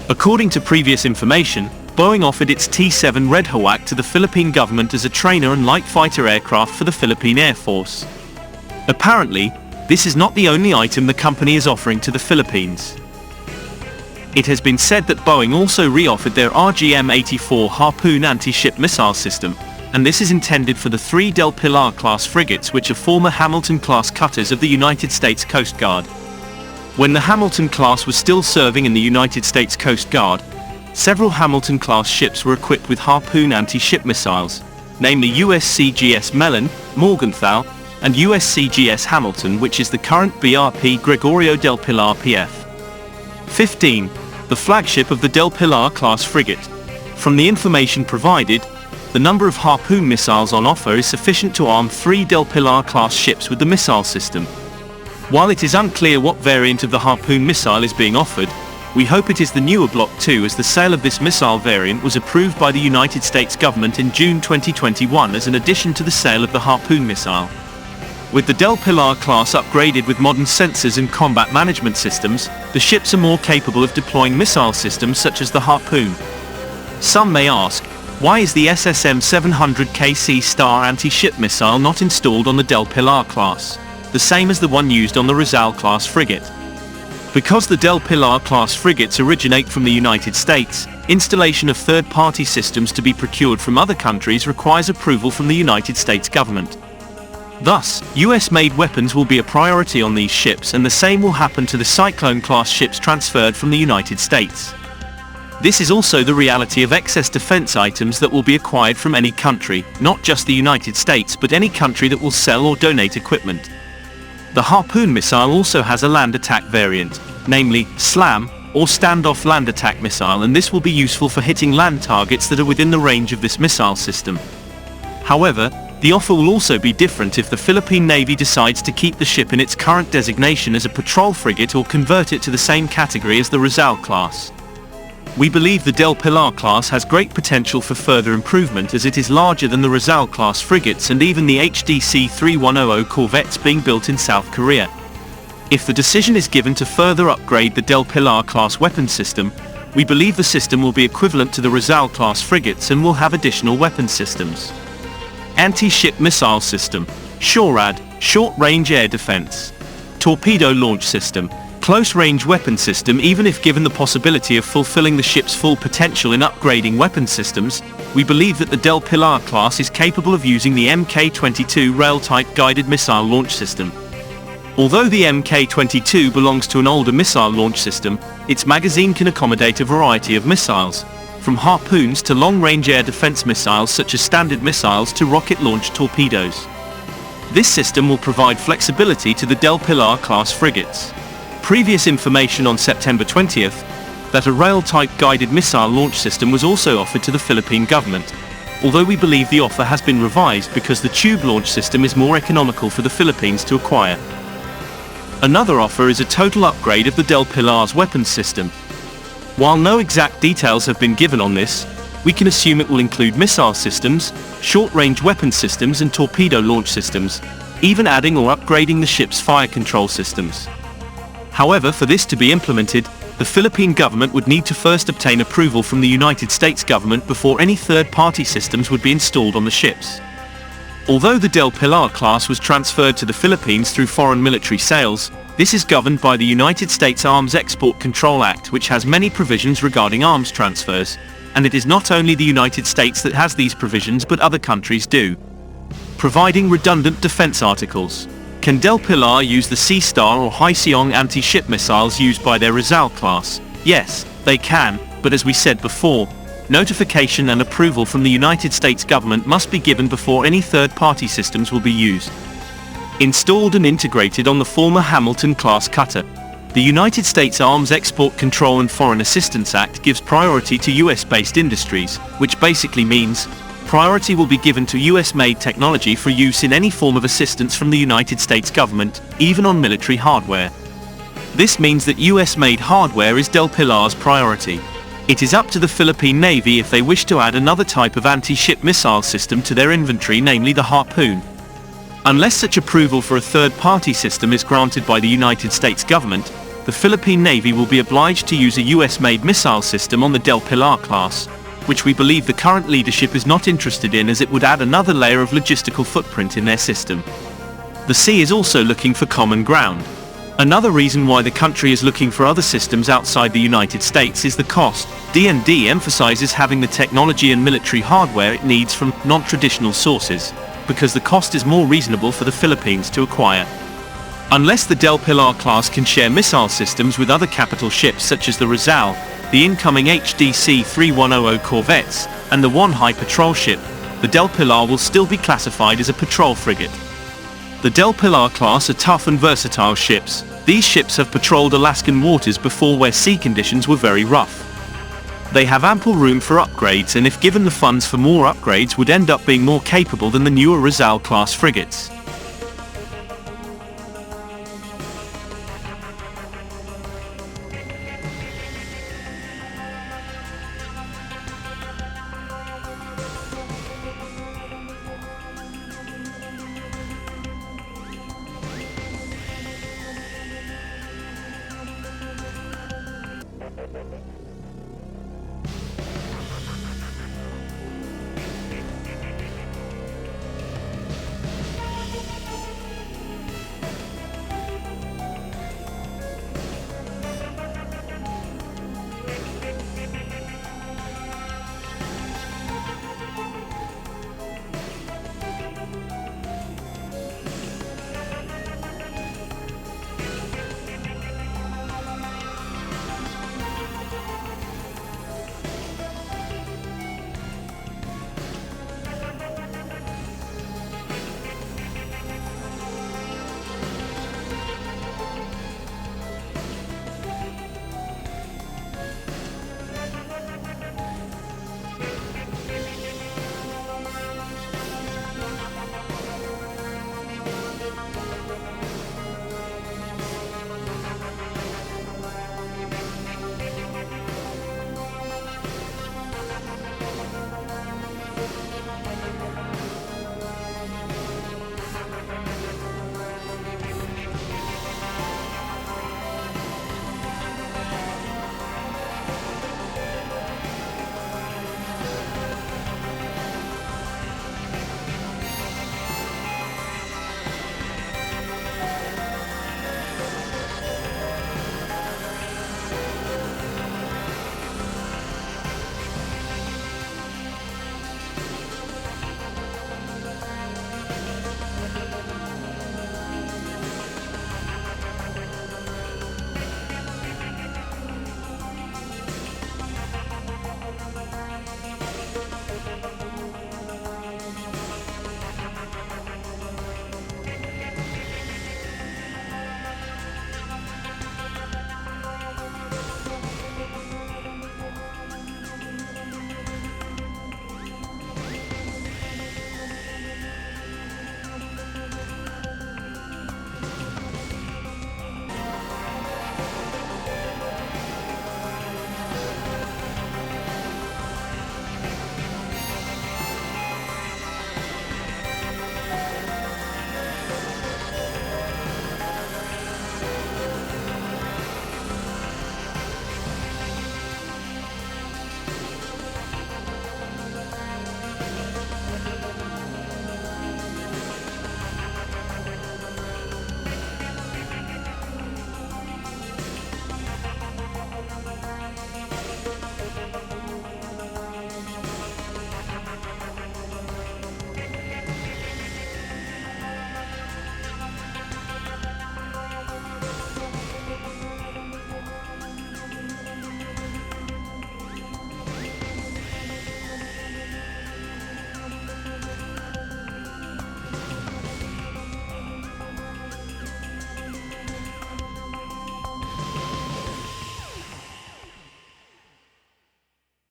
According to previous information, Boeing offered its T-7 Red Hawk to the Philippine government as a trainer and light fighter aircraft for the Philippine Air Force. Apparently, this is not the only item the company is offering to the Philippines. It has been said that Boeing also re-offered their RGM-84 Harpoon anti-ship missile system, and this is intended for the 3 Pilar-class frigates, which are former Hamilton-class cutters of the United States Coast Guard. When the Hamilton-class was still serving in the United States Coast Guard, several Hamilton-class ships were equipped with Harpoon anti-ship missiles, namely USCGS Mellon, Morgenthau, and USCGS Hamilton, which is the current BRP Gregorio del Pilar PF. 15. The flagship of the Del Pilar-class frigate. From the information provided, the number of Harpoon missiles on offer is sufficient to arm 3 Del Pilar-class ships with the missile system. While it is unclear what variant of the Harpoon missile is being offered, we hope it is the newer Block 2, as the sale of this missile variant was approved by the United States government in June 2021 as an addition to the sale of the Harpoon missile. With the Del Pilar class upgraded with modern sensors and combat management systems, the ships are more capable of deploying missile systems such as the Harpoon. Some may ask, why is the SSM-700KC Star anti-ship missile not installed on the Del Pilar class, the same as the one used on the Rizal-class frigate? Because the Del Pilar-class frigates originate from the United States, installation of third-party systems to be procured from other countries requires approval from the United States government. Thus, US-made weapons will be a priority on these ships, and the same will happen to the Cyclone-class ships transferred from the United States. This is also the reality of excess defense items that will be acquired from any country, not just the United States but any country that will sell or donate equipment. The Harpoon missile also has a land attack variant, namely SLAM, or Standoff Land Attack Missile, and this will be useful for hitting land targets that are within the range of this missile system. However, the offer will also be different if the Philippine Navy decides to keep the ship in its current designation as a patrol frigate or convert it to the same category as the Rizal class. We believe the Del Pilar class has great potential for further improvement, as it is larger than the Rizal class frigates and even the HDC 3100 corvettes being built in South Korea. If the decision is given to further upgrade the Del Pilar class weapon system, we believe the system will be equivalent to the Rizal class frigates and will have additional weapon systems. Anti-ship missile system, SHORAD, short-range air defense. Torpedo launch system, close-range weapon system. Even if given the possibility of fulfilling the ship's full potential in upgrading weapon systems, we believe that the Del Pilar class is capable of using the Mk-22 rail-type guided missile launch system. Although the Mk-22 belongs to an older missile launch system, its magazine can accommodate a variety of missiles, from Harpoons to long-range air defense missiles such as Standard missiles to rocket-launched torpedoes. This system will provide flexibility to the Del Pilar class frigates. Previous information on September 20th that a rail-type guided missile launch system was also offered to the Philippine government, although we believe the offer has been revised because the tube launch system is more economical for the Philippines to acquire. Another offer is a total upgrade of the Del Pilar's weapons system. While no exact details have been given on this, we can assume it will include missile systems, short-range weapon systems and torpedo launch systems, even adding or upgrading the ship's fire control systems. However, for this to be implemented, the Philippine government would need to first obtain approval from the United States government before any third-party systems would be installed on the ships. Although the Del Pilar class was transferred to the Philippines through foreign military sales, this is governed by the United States Arms Export Control Act, which has many provisions regarding arms transfers, and it is not only the United States that has these provisions but other countries do. Providing redundant defense articles. Can Del Pilar use the Sea Star or Hyeseong anti-ship missiles used by their Rizal class? Yes, they can, but as we said before, notification and approval from the United States government must be given before any third-party systems will be used. Installed and integrated on the former Hamilton-class cutter, the United States Arms Export Control and Foreign Assistance Act gives priority to US-based industries, which basically means priority will be given to US-made technology for use in any form of assistance from the United States government, even on military hardware. This means that US-made hardware is Del Pilar's priority. It is up to the Philippine Navy if they wish to add another type of anti-ship missile system to their inventory, namely the Harpoon. Unless such approval for a third-party system is granted by the United States government, the Philippine Navy will be obliged to use a US-made missile system on the Del Pilar-class, which we believe the current leadership is not interested in, as it would add another layer of logistical footprint in their system. The sea is also looking for common ground. Another reason why the country is looking for other systems outside the United States is the cost. D&D emphasizes having the technology and military hardware it needs from non-traditional sources, because the cost is more reasonable for the Philippines to acquire. Unless the Del Pilar class can share missile systems with other capital ships such as the Rizal, the incoming HDC 3100 corvettes, and the One-High patrol ship, the Del Pilar will still be classified as a patrol frigate. The Del Pilar class are tough and versatile ships. These ships have patrolled Alaskan waters before, where sea conditions were very rough. They have ample room for upgrades, and if given the funds for more upgrades, would end up being more capable than the newer Rizal class frigates.